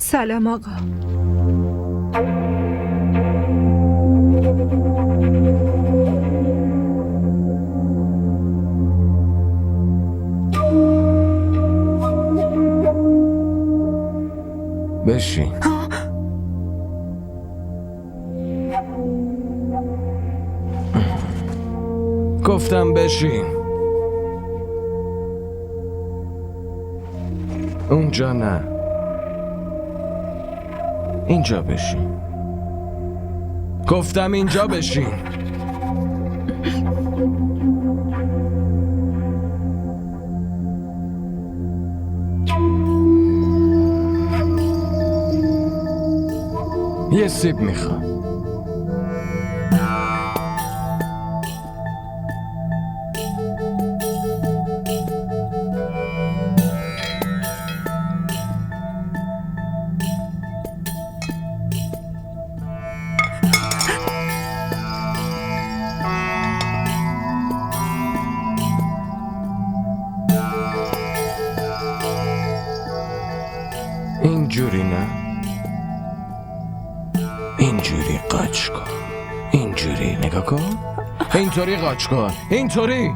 سلام آقا. بشین. گفتم بشین. اونجا نه، اینجا بشین. گفتم اینجا بشین. یه سیب میخوام. اینجوری نه، اینجوری قاچ کن. اینجوری نگاه کن. اینطوری قاچ کن. اینطوری.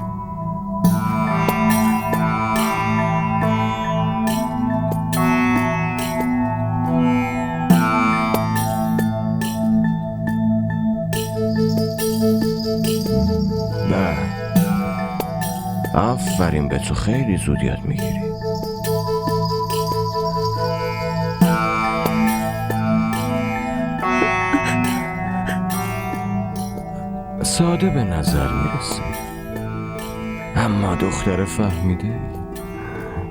نه، آفرین به تو، خیلی زود یاد میگیری. ساده به نظر میرسه، اما دختر فهمیده.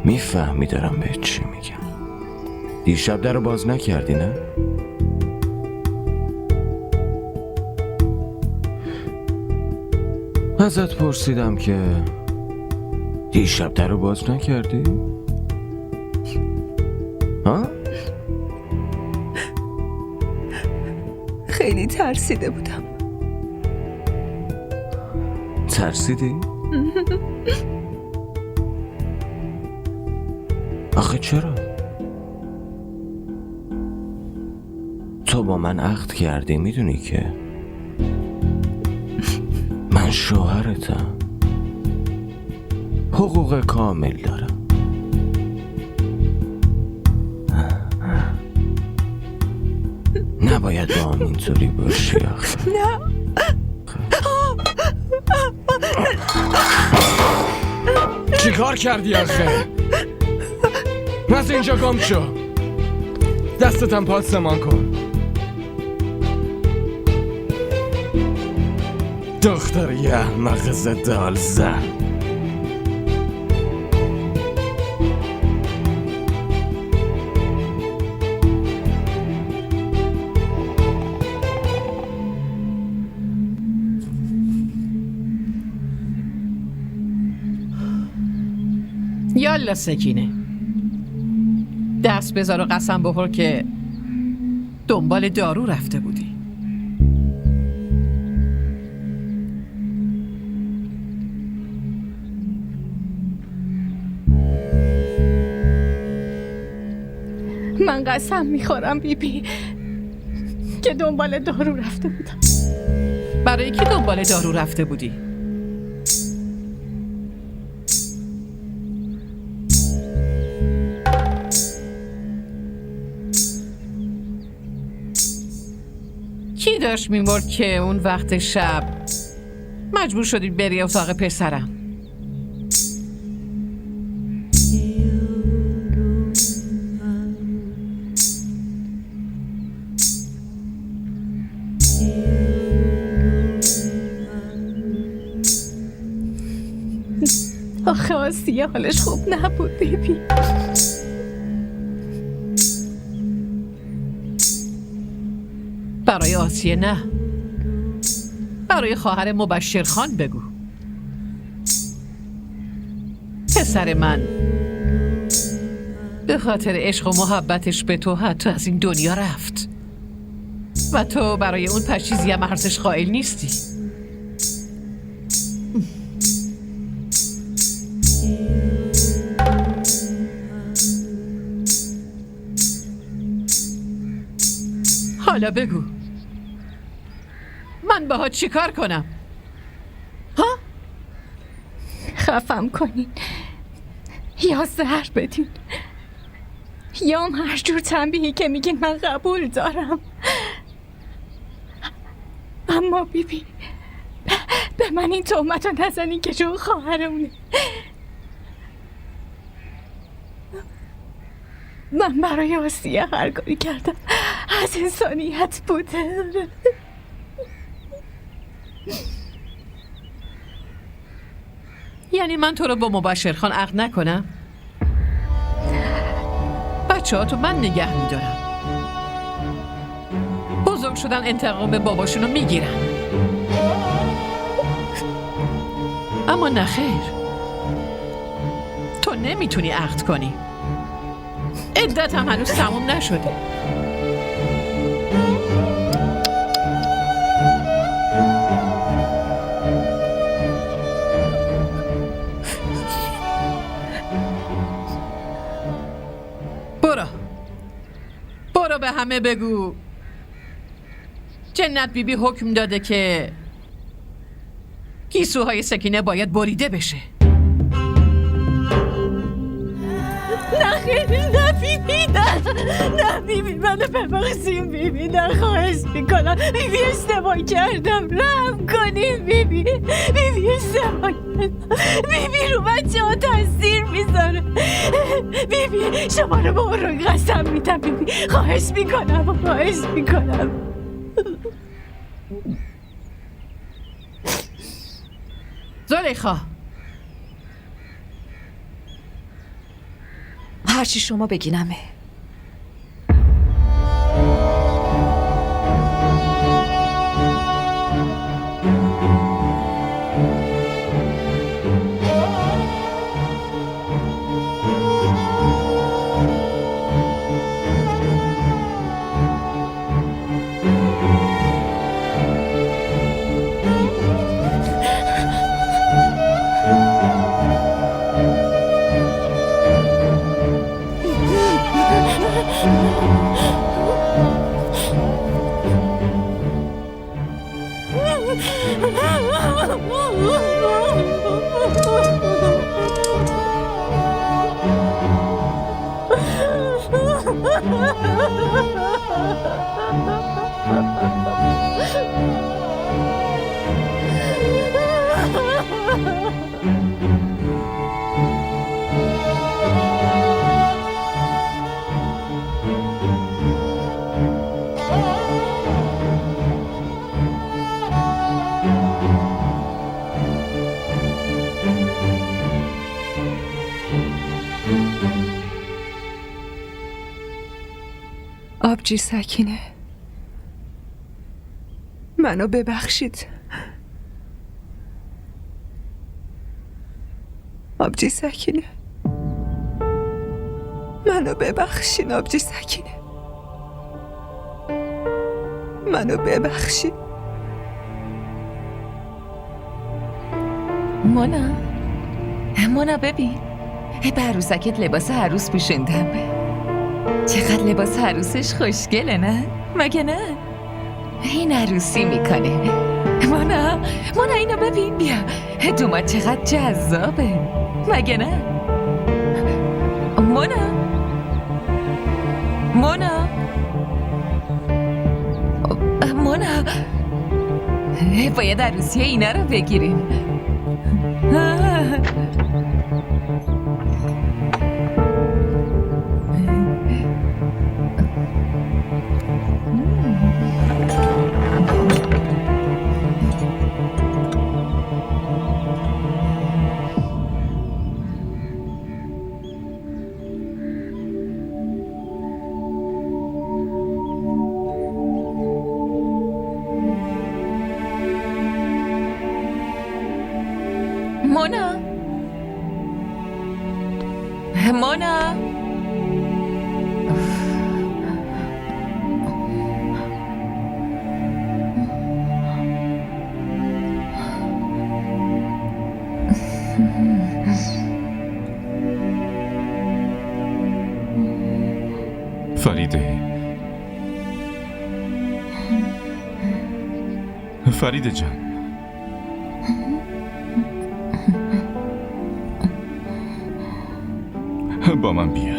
میفهمی دارم به چی میگم. دیشب در رو باز نکردی نه؟ ازت پرسیدم که دیشب در رو باز نکردی؟ ها؟ خیلی ترسیده بودم. ترسیدی؟ آخه چرا؟ تو با من عهد کردی، میدونی که من شوهرتم، حقوق کامل دارم. نباید با هم اینطوری باشی آخه. نه. چی کار کردی آخه؟ از اینجا گم شو. دستتم پاسمان کن. دختر یه احمق ضد حال زن. یالا سکینه، دست بذار و قسم بخور که دنبال دارو رفته بودی. من قسم میخورم بیبی که دنبال دارو رفته بودم. برای کی دنبال دارو رفته بودی؟ کی داشت میمرد که اون وقت شب مجبور شدی بری اتاق پسرم؟ آخه آسیه حالش خوب نبود بیبی. برای آسیه نه، برای خواهر مبشر خان بگو. پسر من به خاطر عشق و محبتش به تو حتی از این دنیا رفت و تو برای اون پشیزی هم ارزش قائل نیستی. حالا بگو من باهات چی کار کنم؟ ها؟ خفم کنین یا زهر بدین یا هم هر جور تنبیهی که میگین من قبول دارم. اما بیبی به من این تهمت رو نزنین که جون خواهرمونه. من برای آسیه هر کاری کردم از انسانیت بوده. یعنی من تو رو با مبشر خان عقد نکنم؟ بچه ها تو من نگه میدارم، بزرگ شدن انتقام باباشونو میگیرن. اما نخیر، تو نمیتونی عقد کنی، عدت هم هنوز تموم نشده. برو به همه بگو جنت بیبی حکم داده که گیسوهای سکینه باید بریده بشه. نه خیلی، نه بیبی، نه بیبی، منو ببخشیم بیبی، نه خواهش میکنم بیبی، اشتباه کردم، رحم کنین بیبی، بیبی اشتباه کردم، بیبی رو بچه ها تاثیر میذاره، بیبی شما رو با رو قسم میدم بیبی، خواهش میکنم. زلیخا، هرچی شما بگینمه. آبجی سکینه، منو ببخشید. آبجی سکینه، منو ببخشین. آبجی سکینه، منو ببخشید. مونا ببین، به عروسکت لباس عروس پوشوندم. چقدر لباس عروسش خوشگله، نه؟ مگه نه؟ این عروسی میکنه. مونا اینو ببین، بیا دومات چقدر جذابه، مگه نه؟ مونا باید عروسی اینا رو بگیریم. مونا فریده، فریده جان، با من بیا.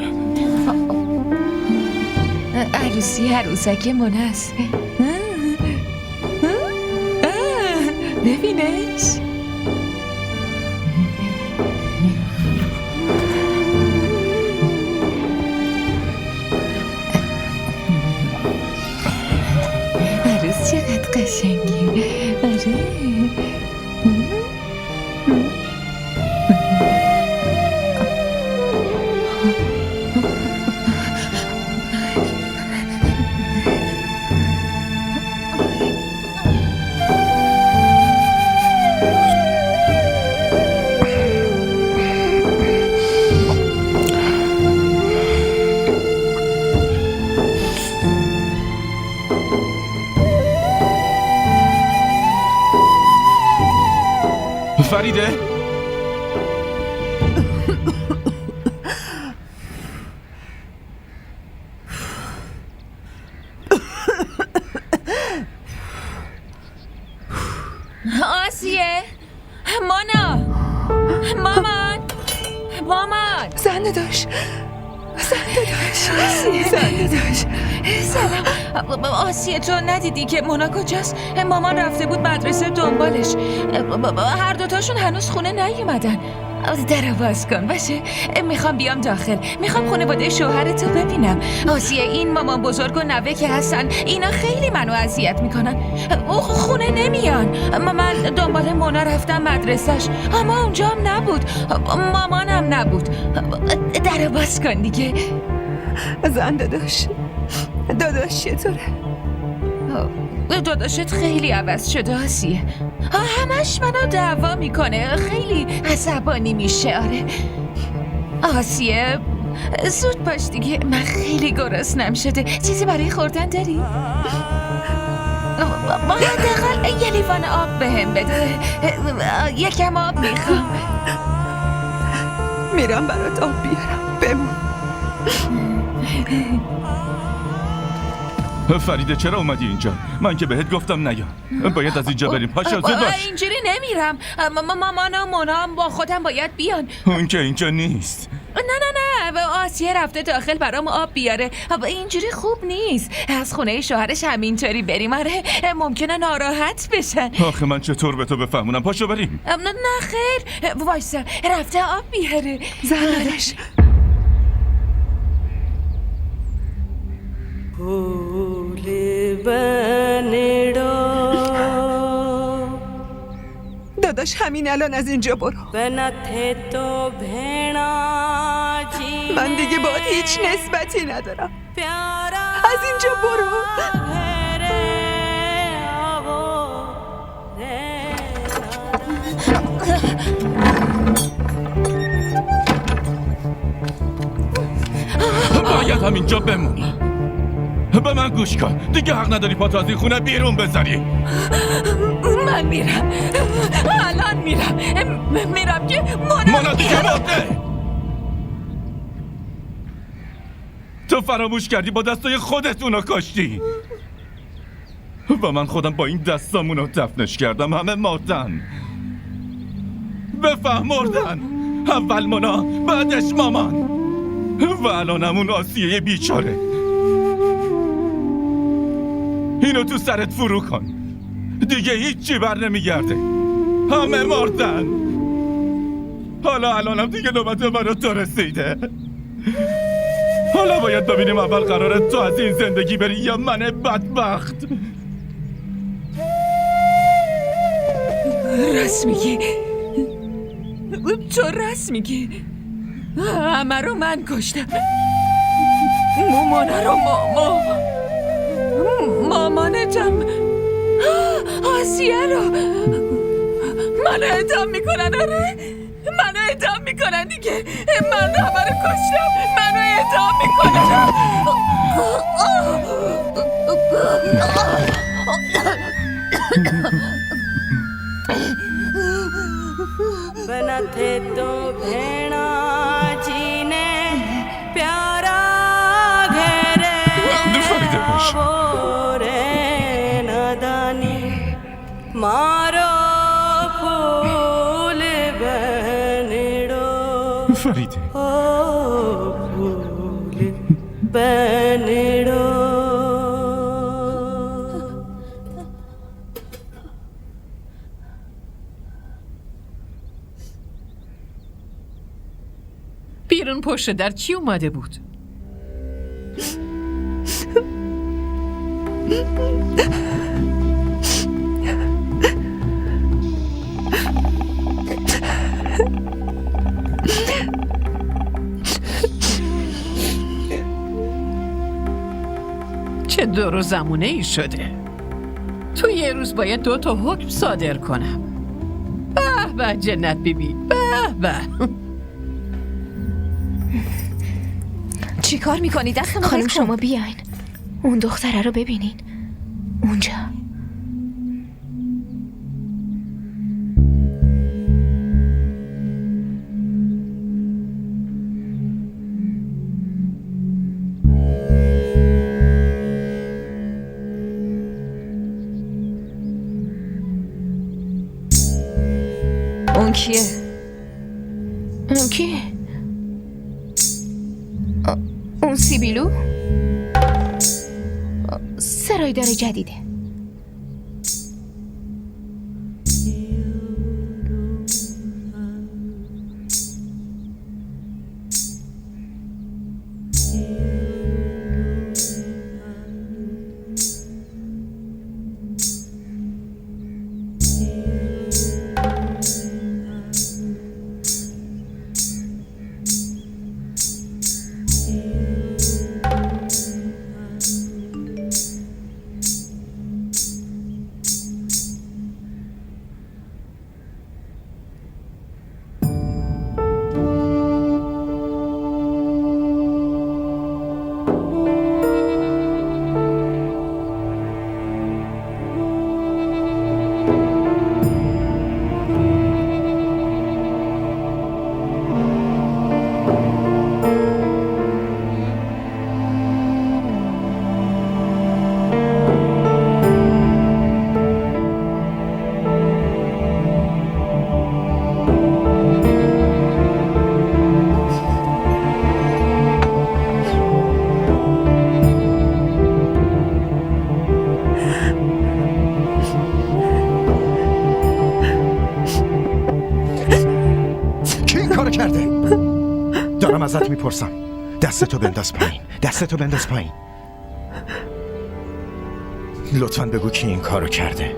عروسی عروسک منست. ببینش. عروس چقدر قشنگی. آره. فریده؟ آسیه، مانا، مامان، زنده داشت. سلام. آسیه تو ندیدی که مونا کجاست؟ مامان رفته بود مدرسه دنبالش. هر دوتاشون هنوز خونه نیومدن. درو باز کن باشه. میخوام بیام داخل. میخوام خانواده شوهرتو ببینم. آسیه این مامان بزرگ و نوه که هستن اینا خیلی منو اذیت میکنن. خونه نمیان. من دنبال مونا رفتم مدرسهش اما اونجا هم نبود. مامانم نبود. درو باز کن دیگه. زنده داشت. داداش چطوره؟ داداشت خیلی عوض شده آسیه. همش منو دعوا میکنه. خیلی عصبانی میشه. آره آسیه زود باش دیگه. من خیلی گرسنم شده. چیزی برای خوردن داری؟ حداقل یه لیوان آب بهم بده. یکم آب میخوام. میرم برات آب بیارم. بمون. فریده چرا اومدی اینجا؟ من که بهت گفتم نیا. باید از اینجا بریم. پاشا زود باش. اینجوری نمیرم. مامان و مونا هم با خودم باید بیان. اون که اینجا نیست. نه آسیه رفته داخل برام آب بیاره. اینجوری خوب نیست. از خونه شوهرش همینطوری بریم. آره ممکنه ناراحت بشن. آخه من چطور به تو بفهمونم؟ پاشو بریم. نه خیر وایسا رفته آب بیاره. زنده داشت. داداش همین الان از اینجا برو. من دیگه باید هیچ نسبتی ندارم. از اینجا برو. باید همینجا بمونی. به من گوش کن. دیگه حق نداری پاتو از این خونه بیرون بذاری. من میرم. الان میرم که مونا دیگه مرده. تو فراموش کردی با دستای خودت اونو کشتی. و من خودم با این دستامونو دفنش کردم. همه مردن. بفهم مردن. اول مونا بعدش مامان و الانم اون آسیه بیچاره. اینو تو سرت فرو کن. دیگه هیچی بر نمیگرده. همه مردن. حالا الانم دیگه نوبت برا تو رسیده. حالا باید ببینیم اول قراره تو از این زندگی بری یا من بدبخت. راست میگی. تو راست میگی. همه رو من کشتم. مومانه رو مامانتم آسیه رو منو اعدام میکنن. آره منو اعدام میکنن دیگه. من همه رو کشتم. منو اعدام میکنن. बनते तो भेणा जी ने प्यारा घेरे فریده باش. रे नदानी فریده फूल बनड़ो بیرون پشت در کی اومده بود؟ چه دور و زمونه ای شده. تو یه روز باید 2 تا حکم صادر کنم. به به جنت بیبی، به به. چی کار میکنی؟ دست خانم شما بیاین، اون دختره رو ببینین اونجا. اون کیه؟ اون کیه؟ اون سیبیلو؟ سرایدار جدیده. دارم ازت میپرسم. دستتو بنداز پایین، دستتو بنداز پایین. لطفاً بگو کی این کارو کرده.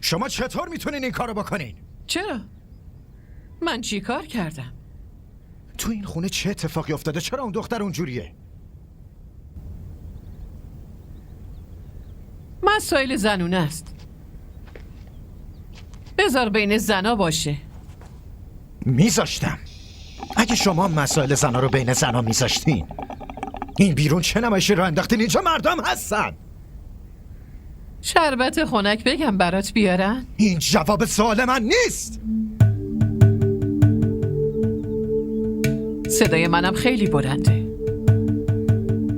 شما چطور میتونین این کارو بکنین؟ چرا؟ من چی کار کردم؟ تو این خونه چه اتفاقی افتاده؟ چرا اون دختر اونجوریه؟ مسائل زنونه است. بذار بین زنا باشه. میذاشتم. اگه شما مسائل زنا رو بین زنا میذاشتین، این بیرون چه نمایشی رو انداختین؟ اینجا مردم هستن. شربت خنک بگم برات بیارن؟ این جواب سوال من نیست. صدای منم خیلی بلنده.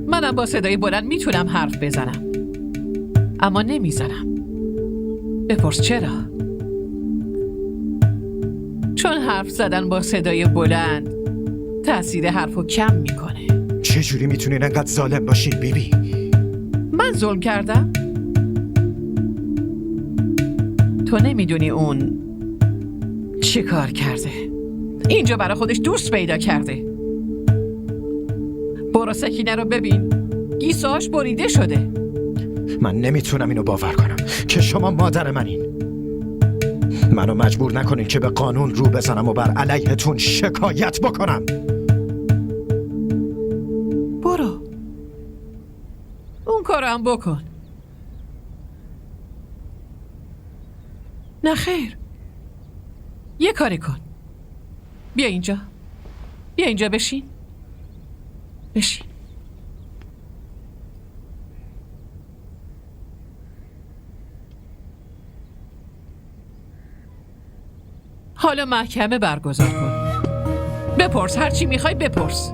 منم با صدای بلند میتونم حرف بزنم، اما نمیزنم. بپرس چرا؟ چون حرف زدن با صدای بلند تأثیر حرفو کم میکنه. چجوری میتونین انقدر ظالم باشین بیبی؟ من ظلم کردم؟ تو نمیدونی اون چی کار کرده. اینجا برای خودش دوست پیدا کرده. برو سکینه رو ببین، گیساش بریده شده. من نمیتونم اینو باور کنم که شما مادر منین. منو مجبور نکنین که به قانون رو بزنم و بر علیهتون شکایت بکنم. کارم بکن. نه خیر، یه کاری کن. بیا اینجا، بیا اینجا، بشین. بشین. حالا محکمه برگزار کن. بپرس، هر چی میخوای بپرس.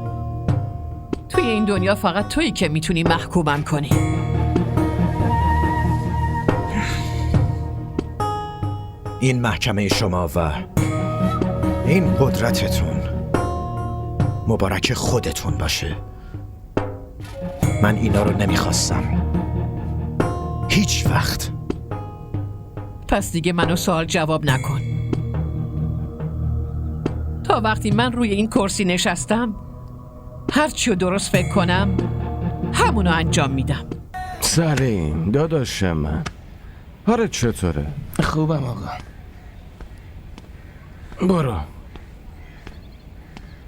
توی این دنیا فقط تویی که میتونی محکومم کنی. این محکمه شما و این قدرتتون مبارک خودتون باشه. من اینا رو نمیخواستم هیچ وقت. پس دیگه منو سوال جواب نکن. تا وقتی من روی این کرسی نشستم، هر چیو درست فکر کنم همونو انجام میدم. سلیم داداش من، آره چطوره؟ خوبم آقا. برو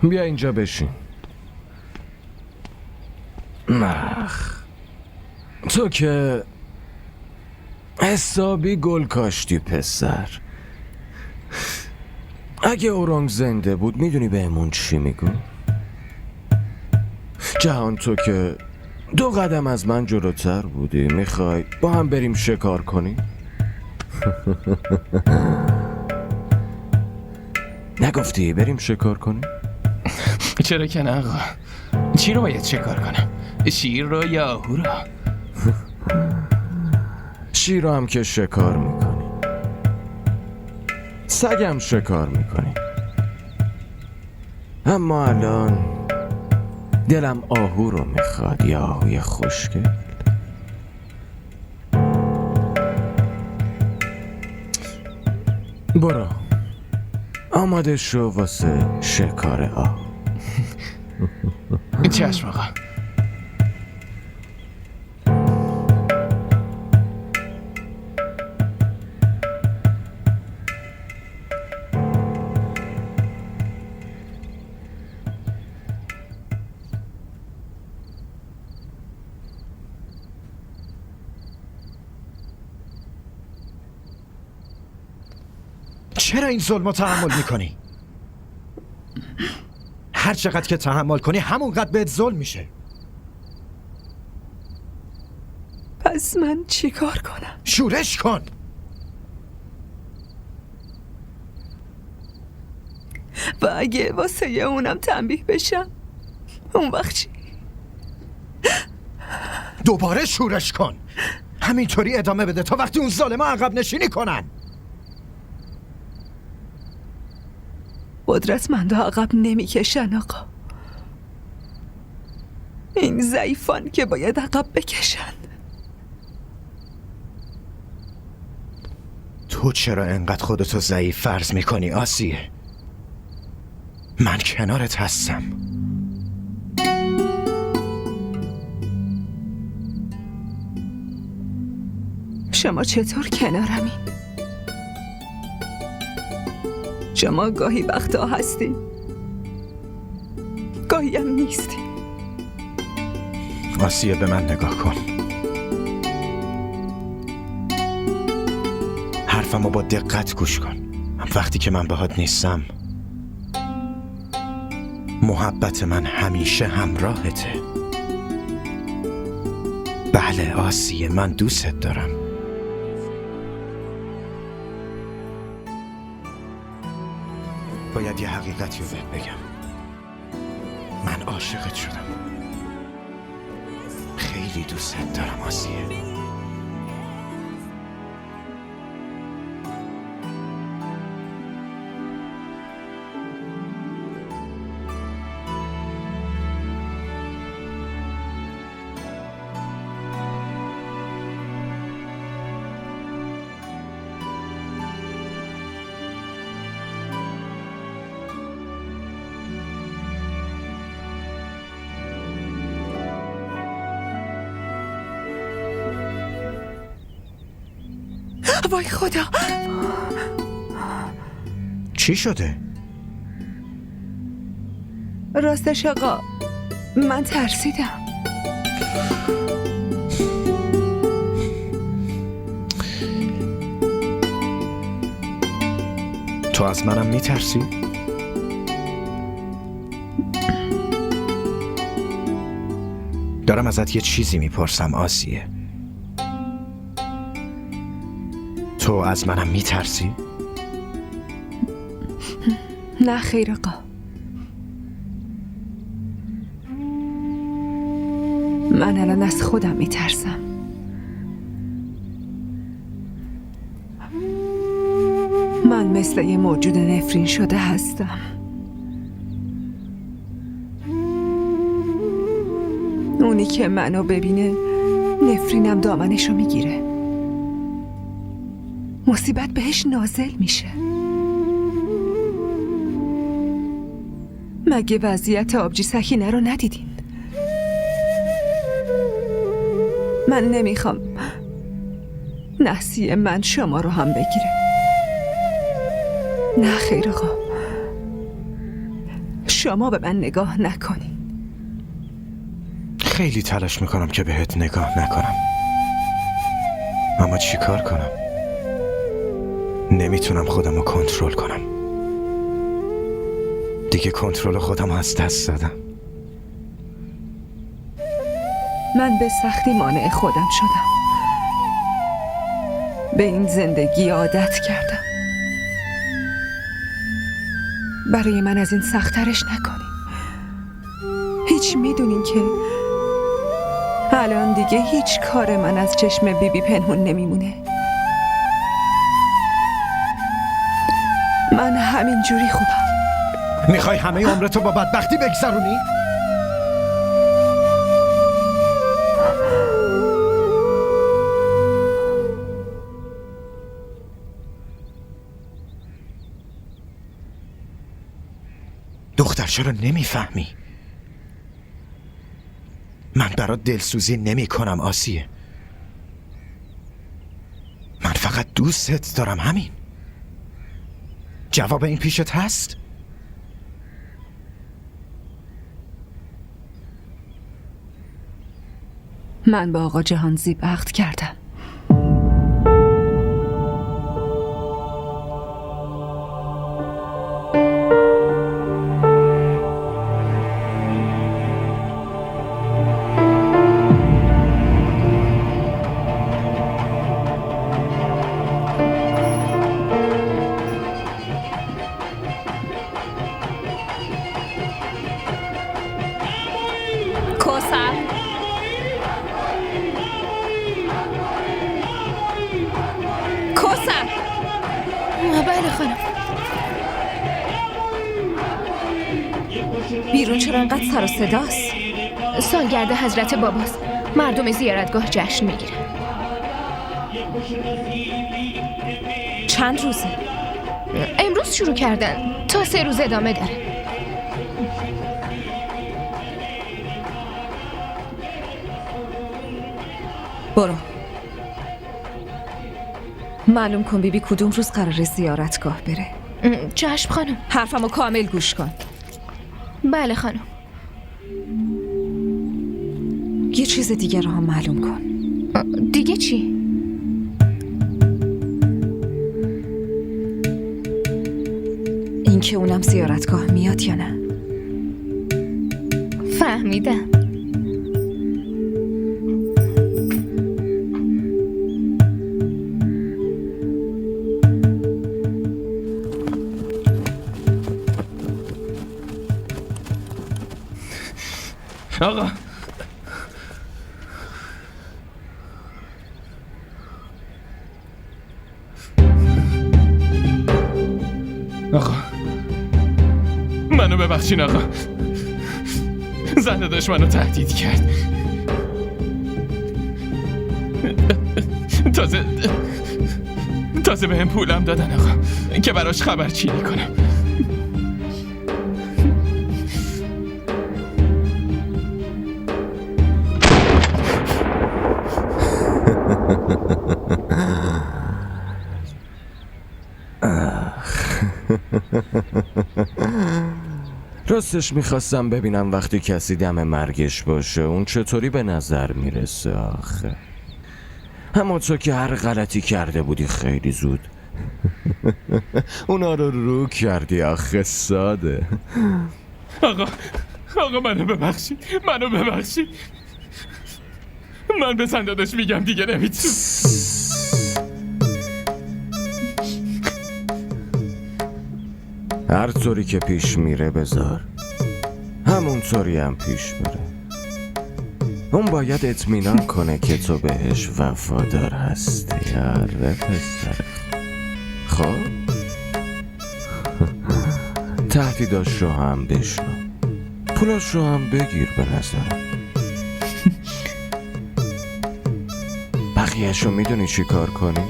بیا اینجا بشین. تو که حسابی گل کاشتی پسر. اگه اورانگ زنده بود میدونی بهمون چی میگو؟ جهان تو که 2 قدم از من جلوتر بودی، میخوای با هم بریم شکار کنی؟ نگفتی بریم شکار کنیم؟ چرا که نه آقا؟ چی رو باید شکار کنم؟ شیر رو یا آهو رو؟ شیر رو هم که شکار میکنی، سگم شکار میکنی، اما الان دلم آهو رو میخواد، یا آهوی خوشگل. برو آماده شو واسه شکار آهو. چشم آقا. چرا این ظلم رو تحمل میکنی؟ هر چقدر که تحمل کنی همونقدر بهت ظلم میشه. پس من چی کار کنم؟ شورش کن. و اگه واسه اونم تنبیه بشم اون وقت چی؟ دوباره شورش کن. همینطوری ادامه بده تا وقتی اون ظالما عقب نشینی کنن. قدرتمندا عقب نمیکشن آقا. این ضعیفان که باید عقب بکشن. تو چرا انقدر خودتو ضعیف فرض میکنی آسیه؟ من کنارت هستم. شما چطور کنارمین؟ شما گاهی وقتا هستین، گاهی هم نیستین. آسیه به من نگاه کن. حرفمو با دقت گوش کن. وقتی که من باهات نیستم محبت من همیشه همراهته. بله آسیه، من دوستت دارم. باید یه حقیقتی رو بهت بگم. من عاشقت شدم. خیلی دوستت دارم آسیه. وای خدا، چی شده؟ راستش آقا من ترسیدم. تو از منم میترسی؟ دارم ازت یه چیزی میپرسم آسیه. تو از منم میترسی؟ نه خیر آقا. من الان از خودم میترسم. من مثل یه موجود نفرین شده هستم. اونی که منو ببینه نفرینم دامنشو میگیره. مصیبت بهش نازل میشه. مگه وضعیت آبجی سکینه رو ندیدین؟ من نمیخوام نحسی من شما رو هم بگیره. نه خیر آقا، شما به من نگاه نکنین. خیلی تلاش میکنم که بهت نگاه نکنم، اما چی کار کنم؟ نمیتونم خودم رو کنترل کنم. دیگه کنترل خودم رو از دست دادم. من به سختی مانع خودم شدم. به این زندگی عادت کردم. برای من از این سخت‌ترش نکنین. هیچ میدونین که الان دیگه هیچ کار من از چشم بیبی پنهون نمیمونه. من همین جوری خوبم. میخوای همه عمرتو با بدبختی بگذرونی؟ دختر چرا نمیفهمی؟ من برات دلسوزی نمی کنم آسیه. من فقط دوستت دارم، همین. جواب این پیشت هست؟ من با آقا جهانزیب عقد کردم. بله خانم. بیرون چرا انقدر سر و صداست؟ سالگرد حضرت باباست. مردم زیارتگاه جشن میگیرن. چند روزه؟ امروز شروع کردن، تا 3 روز ادامه داره. برو معلوم کن بیبی کدوم روز قراره زیارتگاه بره. چشم خانم. حرفمو کامل گوش کن. بله خانم. یه چیز دیگه رو هم معلوم کن. دیگه چی؟ این که اونم زیارتگاه میاد یا نه؟ فهمیدم. آقا منو ببخشین آقا. زنده داشت منو تهدید کرد. تازه به هم پولم دادن آقا که براش خبرچینی کنم. راستش میخواستم ببینم وقتی کسی دم مرگش باشه اون چطوری به نظر میرسه آخه. اما تو که هر غلطی کرده بودی خیلی زود اونا رو کردی آخه ساده. آقا منو ببخشید، من به سندادش میگم دیگه نمیتونم. هر طوری که پیش میره بذار همون طوری هم پیش بره. اون باید اطمینان کنه که تو بهش وفادار هستی. آره پسر. خب تهدیداش رو هم بشنو، پولاش رو هم بگیر. به نظرم بقیه‌شو میدونی چی کار کنی؟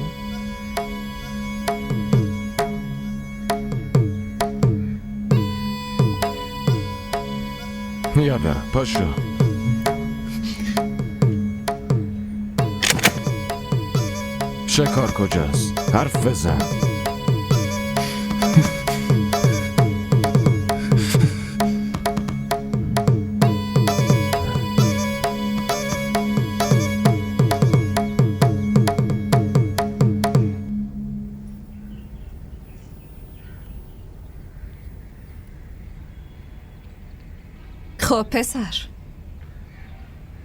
یالا پاشو. شکار کجاست؟ حرف بزن. خب پسر،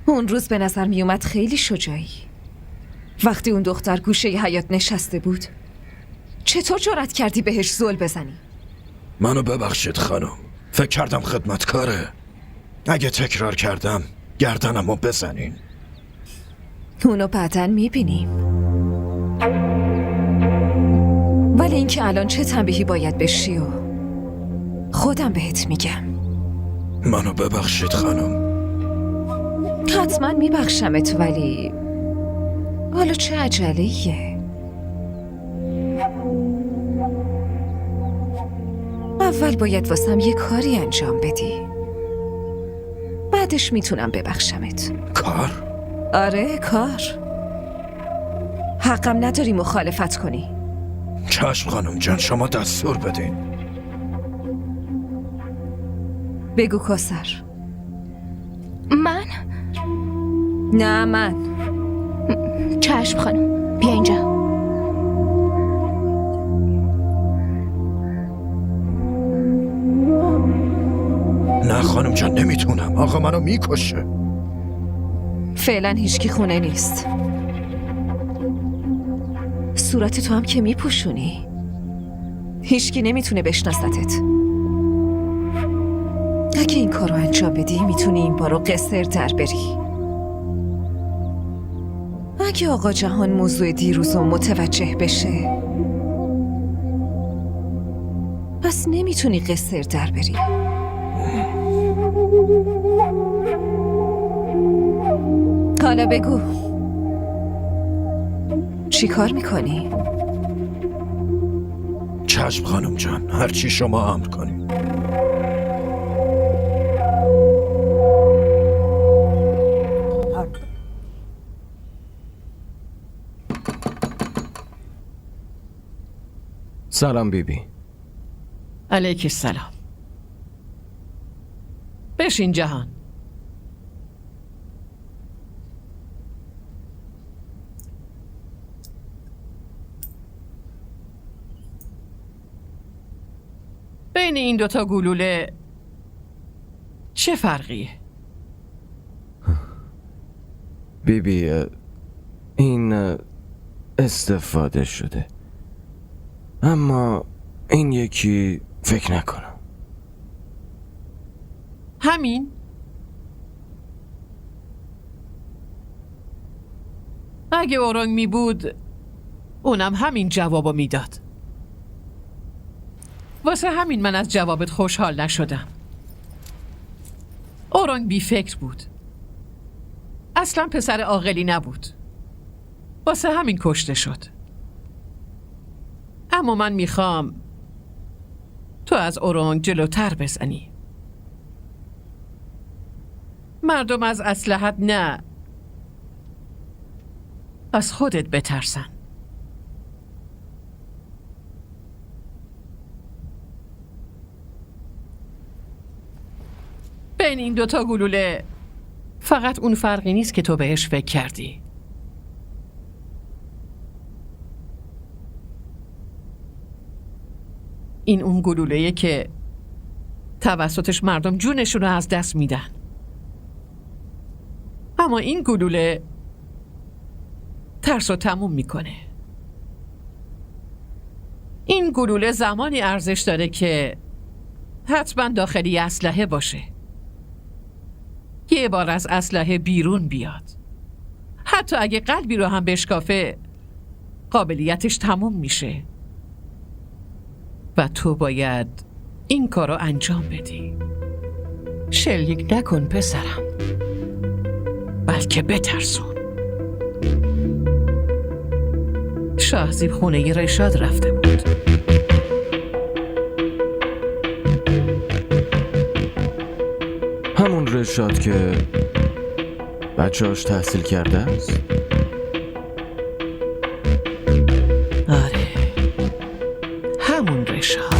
اون روز به نظر می اومد خیلی شجاعی. وقتی اون دختر گوشه حیاط نشسته بود چطور جرأت کردی بهش زل بزنی؟ منو ببخشید خانم، فکر کردم خدمتکاره. اگه تکرار کردم گردنمو بزنین. اونو بعداً میبینیم. ولی اینکه الان چه تنبیهی باید بشی و خودم بهت میگم. منو ببخشید خانم. حتما میبخشمت، ولی حالا چه عجله‌ایه؟ اول باید واسم یه کاری انجام بدی، بعدش میتونم ببخشمت. کار؟ آره کار. حقم نداری مخالفت کنی. چشم خانم جان، شما دستور بدین. بگو کوثر. من؟ نه من. چشم خانم، بیا اینجا. نه خانم جان نمیتونم، آقا منو میکشه. فعلا هیچکی خونه نیست. صورت تو هم که میپوشونی، هیچکی نمیتونه بشناستت. اگه این کارو انجام بدی میتونی این بارو قصر در بری. اگه آقا جهان موضوع دیروزو متوجه بشه پس نمیتونی قصر در بری. حالا بگو چی کار میکنی؟ چشم خانم جان، هرچی شما امر کنید. سلام بیبی. علیک السلام. بشین جهان. بین این دوتا گلوله چه فرقیه؟ بیبی این استفاده شده، اما این یکی فکر نکنم. همین؟ اگه اورنگ می بود اونم همین جوابو میداد. واسه همین من از جوابت خوشحال نشدم. اورنگ بی فکر بود، اصلا پسر عاقلی نبود، واسه همین کشته شد. اما من میخوام تو از اورنگ جلوتر بزنی. مردم از اسلحت نه، از خودت بترسن. بین این دوتا گلوله فقط اون فرقی نیست که تو بهش فکر کردی. این اون گلوله‌ایه که توسطش مردم جونشون رو از دست میدن. اما این گلوله ترس رو تموم میکنه. این گلوله زمانی ارزش داره که حتما داخلی اسلحه باشه. یه بار از اسلحه بیرون بیاد، حتی اگه قلبی رو هم بشکافه قابلیتش تموم میشه و تو باید این کار رو انجام بدی. شلیک نکن پسرم، بلکه بترسون. شاهزیب خونه رشاد رفته بود. همون رشاد که بچه‌اش تحصیل کرده است؟ آره، همون رشاد.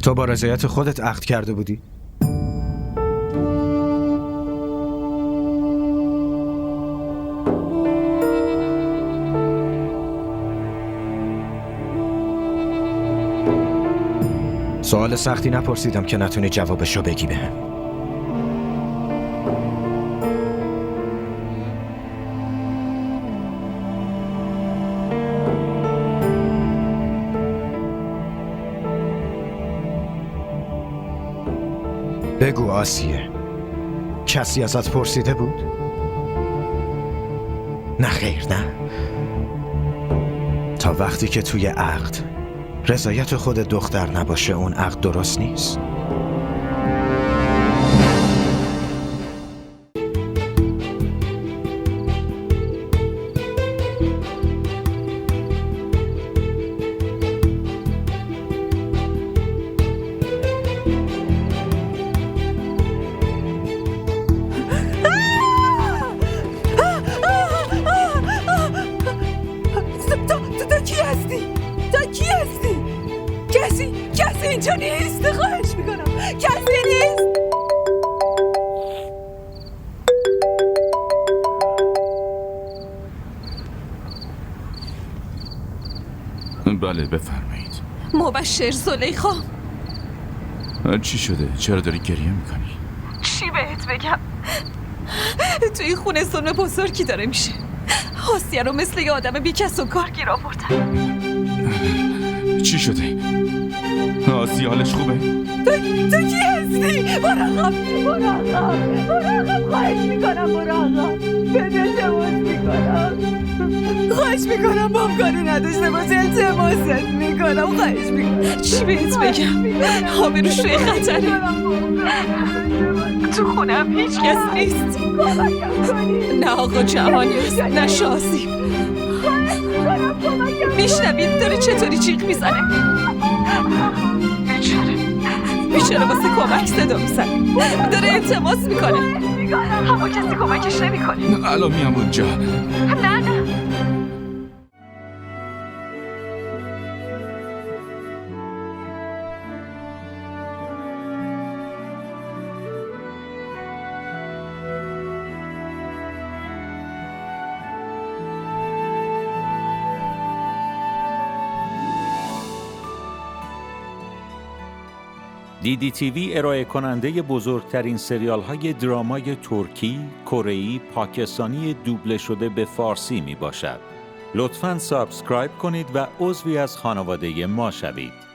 تو با رضایت خودت عقد کرده بودی؟ سوال سختی نپرسیدم که نتونی جوابشو بگی بهم. بگو آسیه، کسی ازت پرسیده بود؟ نه خیر، نه. تا وقتی که توی عقد رضایت خود دختر نباشه اون عقد درست نیست. کسی اینجا نیست، خواهش میکنم، کسی نیست. بله بفرمایید. مبشر زلیخا، چی شده؟ چرا داری گریه میکنی؟ چی بهت بگم؟ توی خونه ظلم بزرگی داره میشه. آسیه رو مثل یه آدم بیکس و کار گیر آوردن. چی شده؟ آسیه حالش خوبه؟ تو کی هستی؟ مراقب، خواهش میکنم، مراقب. بده تماس میکنم، خواهش میکنم، بام کاری نداشته باشه، التماست میکنم، خواهش میکنم. چی بهت بگم؟ آبروش روی خطره. تو خونم هیچ کس نیست. نه آقا جهانیست، نه شاهزیب. میشنوید داره چطوری جیغ میزنه؟ بیچاره واسه کمک صدا میزنه، داره التماس میکنه، اما کسی کمکش نمیکنه. الان میام اونجا. نه DDTV ارائه کننده بزرگترین سریال های درامای ترکی، کره‌ای، پاکستانی دوبله شده به فارسی می باشد. لطفاً سابسکرایب کنید و عضوی از خانواده ما شوید.